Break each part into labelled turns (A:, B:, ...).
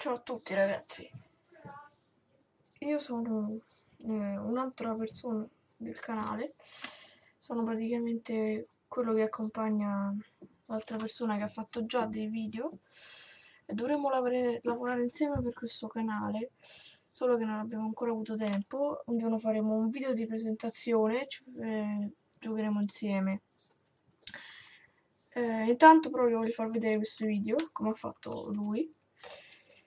A: Ciao a tutti ragazzi, io sono un'altra persona del canale, sono praticamente quello che accompagna l'altra persona che ha fatto già dei video e dovremmo lavorare insieme per questo canale, solo che non abbiamo ancora avuto tempo. Un giorno faremo un video di presentazione, giocheremo insieme. Intanto però vi voglio far vedere questo video, come ha fatto lui.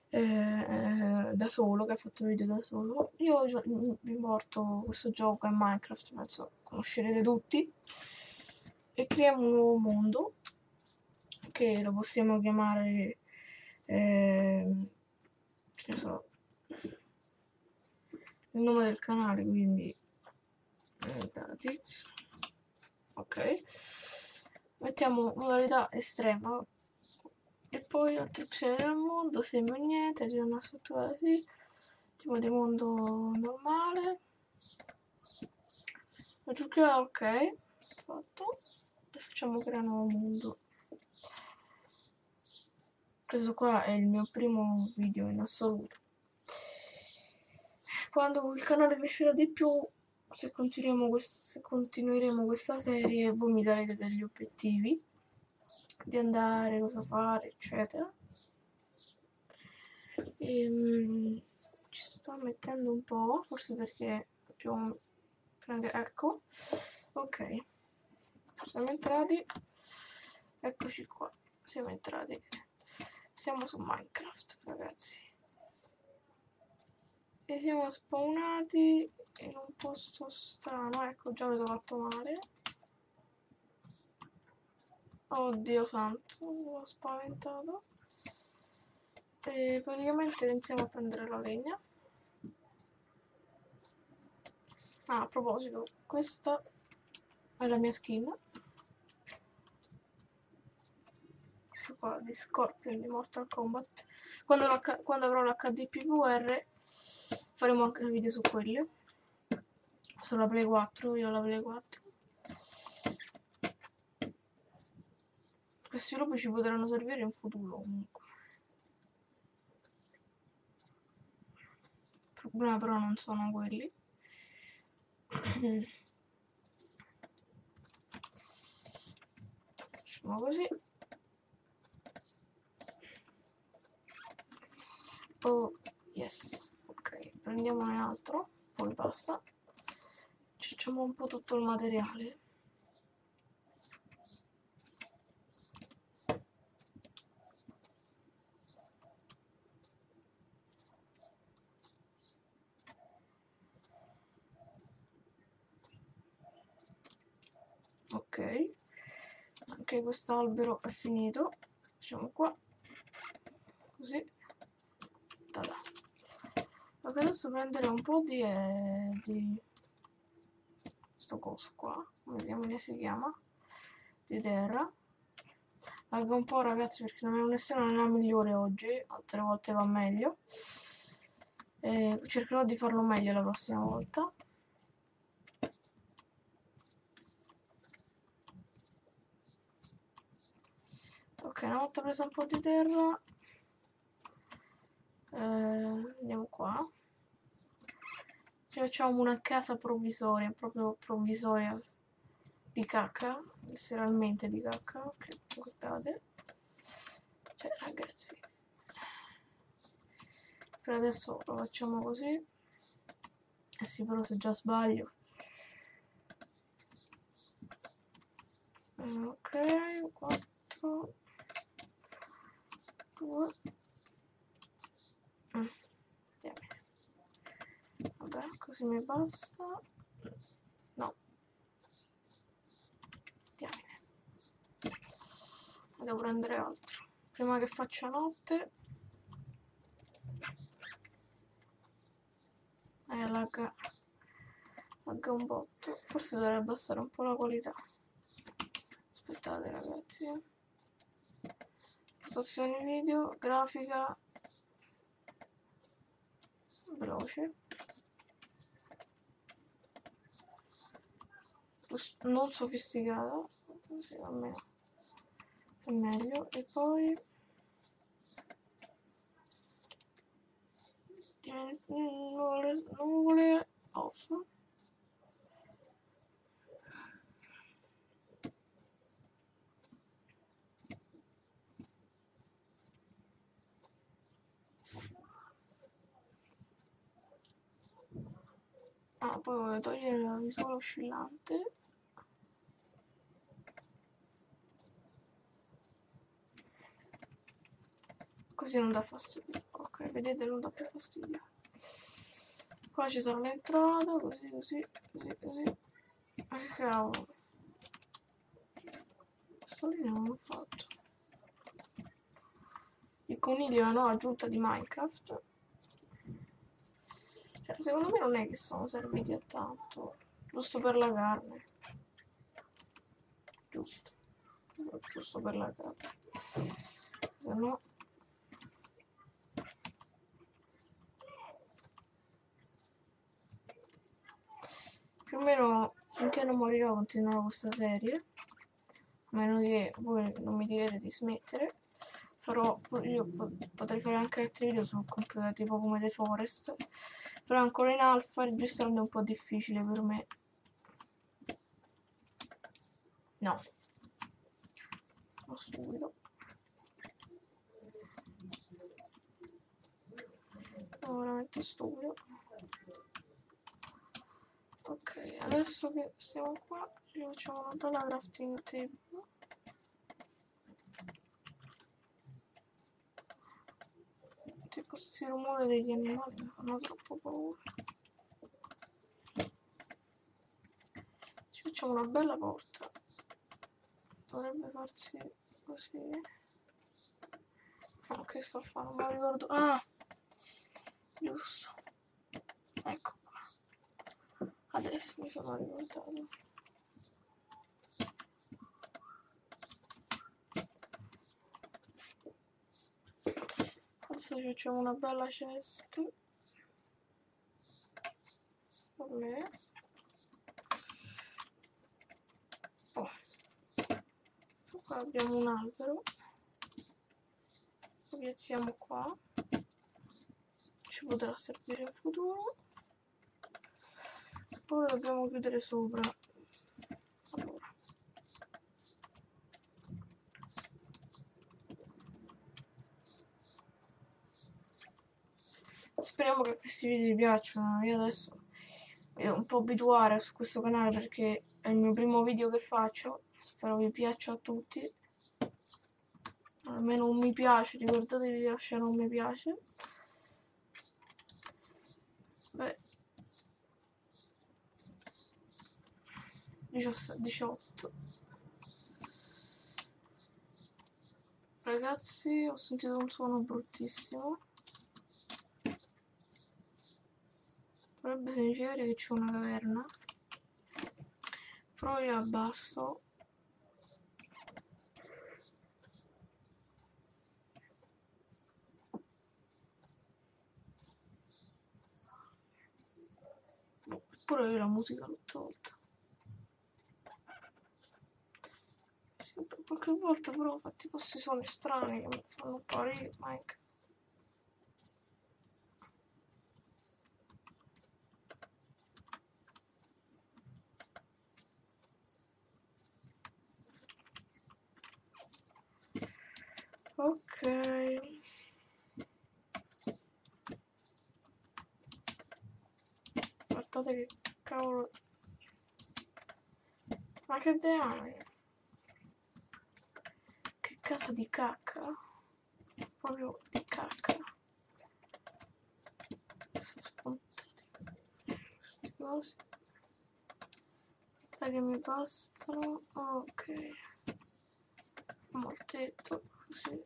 A: Da solo, che ha fatto il video da solo. Io vi porto questo gioco, è Minecraft, penso conoscerete tutti, e creiamo un nuovo mondo che lo possiamo chiamare che ne so, il nome del canale, quindi dati, ok, mettiamo modalità estrema e poi altre opzioni del mondo, sembra niente, c'è una struttura così, tipo di mondo normale, lo giochiamo, ok, fatto, e facciamo creare un nuovo mondo. Questo qua è il mio primo video in assoluto. Quando il canale crescerà di più, se continueremo questa serie, voi mi darete degli obiettivi di andare, cosa fare, eccetera. Ci sto mettendo un po', forse perché più ecco, ok, siamo entrati, eccoci qua, siamo entrati, siamo su Minecraft ragazzi e siamo spawnati in un posto strano. Ecco, già mi sono fatto male, oddio santo, mi ho spaventato. E praticamente iniziamo a prendere la legna. Ah, a proposito, questa è la mia skin. Questa qua di Scorpion di Mortal Kombat. Quando avrò l'HD PVR faremo anche video su quelli. Sulla Play 4, io ho la Play 4. Questi robe ci potranno servire in futuro comunque. Il problema però non sono quelli. Facciamo così. Oh yes, ok, prendiamone un altro, poi basta. Facciamo un po' tutto il materiale. Ok, anche quest'albero è finito. Facciamo qua così. Tada. Ok, adesso prenderò un po' di sto coso qua, come si chiama, di terra. Lagga un po' ragazzi perché la mia connessione non è la migliore oggi, altre volte va meglio. Cercherò di farlo meglio la prossima volta. Ok, una volta preso un po' di terra, andiamo qua. Ci facciamo una casa provvisoria, proprio provvisoria, di cacca, letteralmente di cacca, ok, guardate. Cioè ragazzi, per adesso lo facciamo così. Eh sì, però se già sbaglio. Ok, 4, 2, vabbè, così mi basta. No, diamine, devo prendere altro prima che faccia notte. Lagga un botto, forse dovrebbe abbassare un po' la qualità. Aspettate ragazzi, postazioni video, grafica veloce, non sofisticata, così almeno è meglio. E poi nuvole off. Poi voglio togliere la visuale oscillante. Così non dà fastidio. Ok, vedete, non dà più fastidio. Qua ci sarà l'entrata, così. Ma che cavolo. Questo lì non l'ho fatto. Il coniglio è una nuova aggiunta di Minecraft. Cioè, secondo me non è che sono serviti a tanto. Giusto per la carne. Giusto per la carne. Se no... Più o meno finché non morirò continuerò questa serie. A meno che voi non mi direte di smettere. Io potrei fare anche altri video sul computer, tipo come The Forest. Però ancora in alfa, registrando è un po' difficile per me. No. Sono stupido. Sono veramente stupido. Ok, adesso che siamo qua, ci facciamo una bella crafting table. Tipo questi rumori degli animali mi fanno troppo paura. Ci facciamo una bella porta. Dovrebbe farsi così. No, che sto a fare? Non me lo ricordo. Ah! Giusto. Ecco qua. Adesso mi sono ricordato. Adesso ci facciamo una bella chest. Olè. Oh. Qua abbiamo un albero. Lo piazziamo qua. Ci potrà servire in futuro. Poi dobbiamo chiudere sopra. Allora. Speriamo che questi video vi piacciono. Io adesso mi devo un po' abituare su questo canale perché è il mio primo video che faccio. Spero vi piaccia a tutti. Almeno un mi piace, ricordatevi di lasciare un mi piace. Beh, 18. Ragazzi, ho sentito un suono bruttissimo. Dovrebbe significare che c'è una caverna. Però io abbasso. Eppure io la musica l'ho tolta. Qualche volta però fa tipo questi suoni strani che mi fanno parire, Mike. Ok. Guardate che cavolo. Ma che diamine? Che casa di cacca? Proprio di cacca. Sono spuntati questi cosi. Dai che mi bastano. Ok. Moltetto così.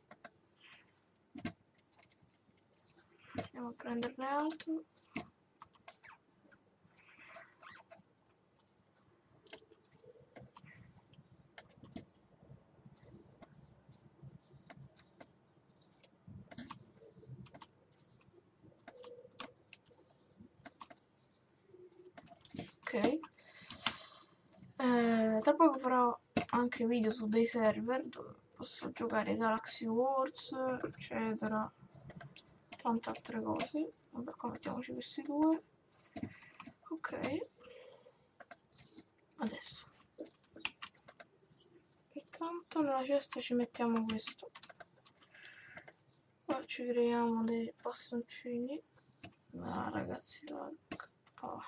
A: Andiamo a prenderne altro. Ok. Tra poco farò anche video su dei server dove posso giocare Galaxy Wars, eccetera. tante altre cose. Vabbè, qua mettiamoci questi due. Ok, adesso intanto nella cesta ci mettiamo questo. Qua ci creiamo dei bastoncini. Ah, ragazzi, lag. Oh.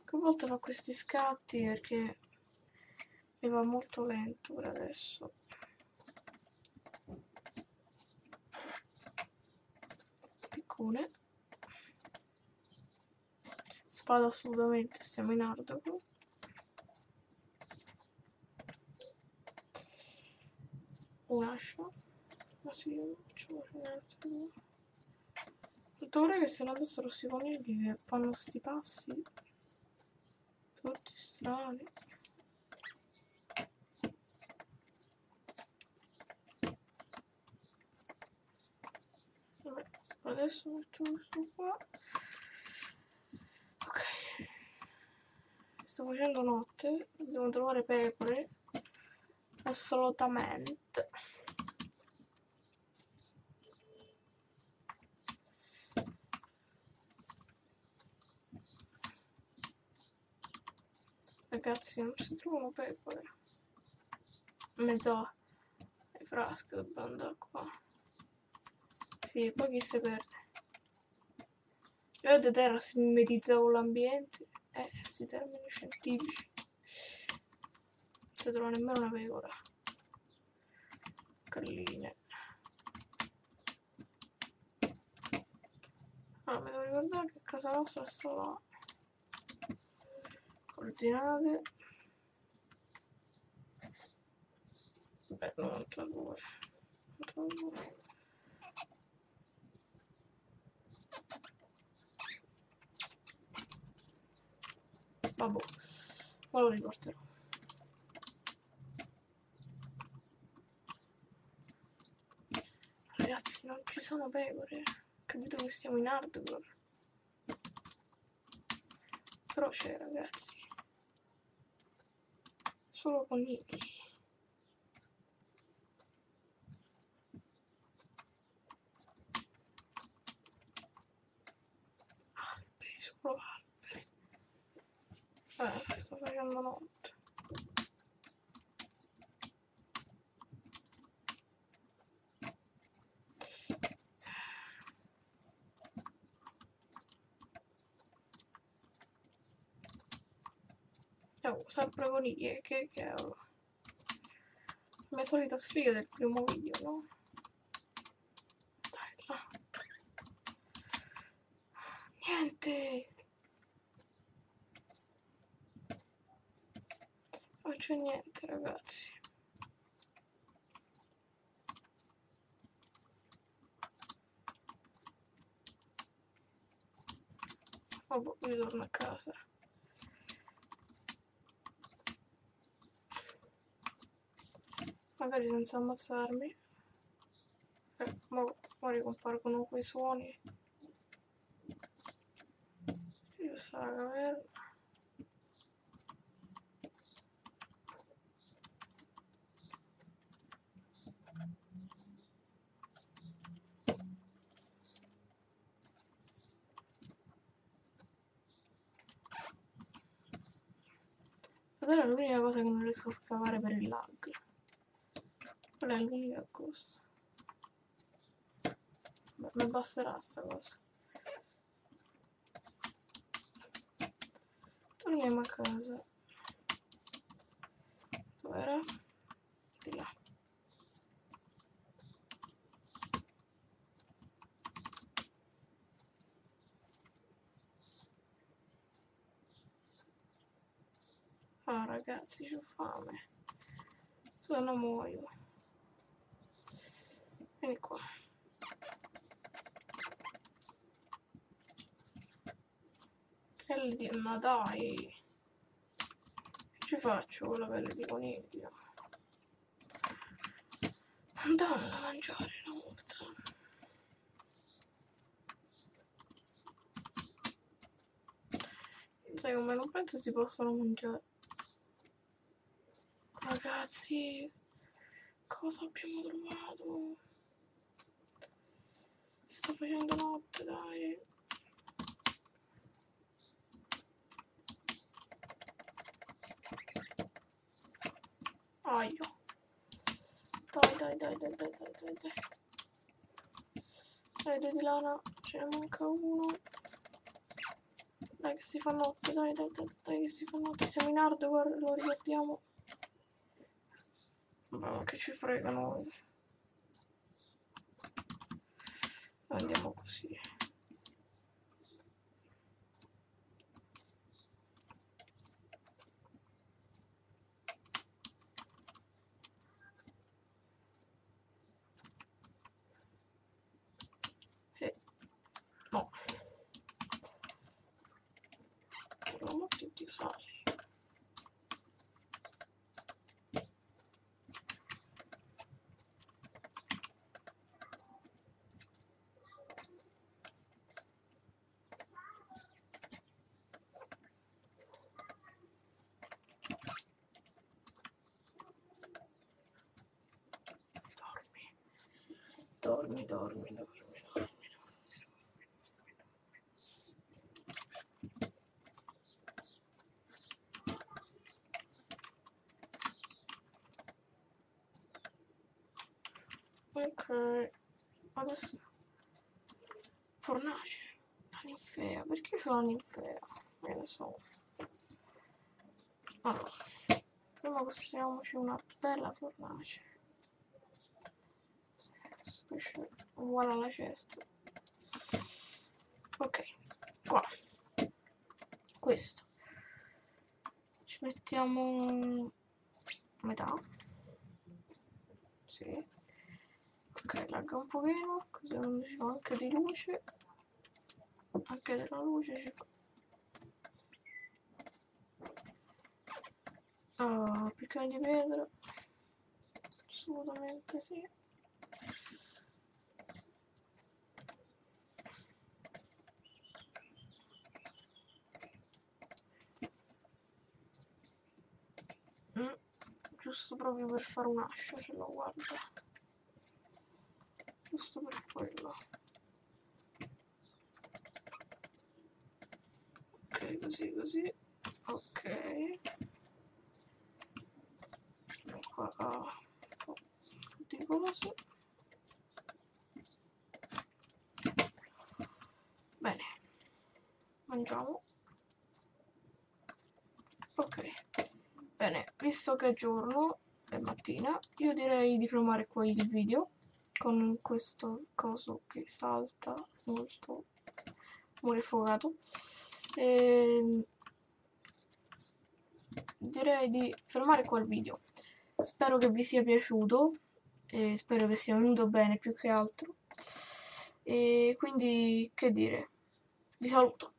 A: Che volta fa questi scatti perché mi va molto lento per adesso. Piccone. Spada assolutamente, stiamo in hardcore. Un'ascia. Ma sì, facciamo niente. Dovrei che se no adesso sti conigli che fanno sti passi tutti strani. Vabbè, adesso metto questo qua. Ok, sto facendo notte, devo trovare pecore assolutamente. Ragazzi, non si trovano pecore. In mezzo ai frasche dobbiamo andare qua. Sì, poi chi si perde. Io da terra si mimetizza con l'ambiente. Questi termini scientifici. Non si trova nemmeno una pecora. Galline. Ah, mi devo ricordare che casa nostra sta là. Coordinate. Beh, 92. 92. Vabbè, ma lo ricorderò. Ragazzi, non ci sono pecore. Capito che siamo in hardcore. Però c'è, ragazzi. Solo conigli. Alberi, solo alberi. Sto facendo notte. Oh, sempre conigli, che cavolo. La mia solita sfiga del primo video, no? Dai, là. Niente! Non c'è niente, ragazzi. Vabbè, ritorno a casa. Magari senza ammazzarmi. Ma ricompargono quei suoni. Io sarà la caverna. Quella è l'unica cosa che non riesco a scavare per il lag. Quella è l'unica cosa. Beh, mi basterà sta cosa. Torniamo a casa. Dov'era? Di là. Ah, ragazzi, c'ho fame. Se no muoio. Vieni qua. Pelle di... Ma dai! Che ci faccio con la pelle di coniglio? Andiamo a mangiare una volta. Sai come non penso si possono mangiare. Ragazzi, cosa abbiamo trovato? sta facendo notte, dai. Aio. Dai. Dai, due di lana, ce ne manca uno. Dai che si fa notte, dai che si fa notte. Siamo in hardware, lo ricordiamo. Ma che ci frega noi. Andiamo così. No. Proviamo tutti i sali. Dormi. Ok, adesso fornace, la ninfea, perché c'ho la ninfea? Me ne so. Allora, prima costruiamoci una bella fornace. Uguale alla cesta. Ok, qua. Questo. Ci mettiamo metà. Sì. Ok, lagga un pochino, così non ci fa anche di luce. Anche della luce ci fa. Piccone di pietra. Assolutamente sì. Giusto proprio per fare un'ascia, ce l'ho, guarda. Giusto per quello. Ok, così. Ok. Qua tutte cose. Bene. Mangiamo. Ok. Bene, visto che è giorno, è mattina, io direi di fermare qua il video con questo coso che salta molto murifogato. Direi di fermare qua il video. Spero che vi sia piaciuto e spero che sia venuto bene più che altro. E quindi, che dire, vi saluto.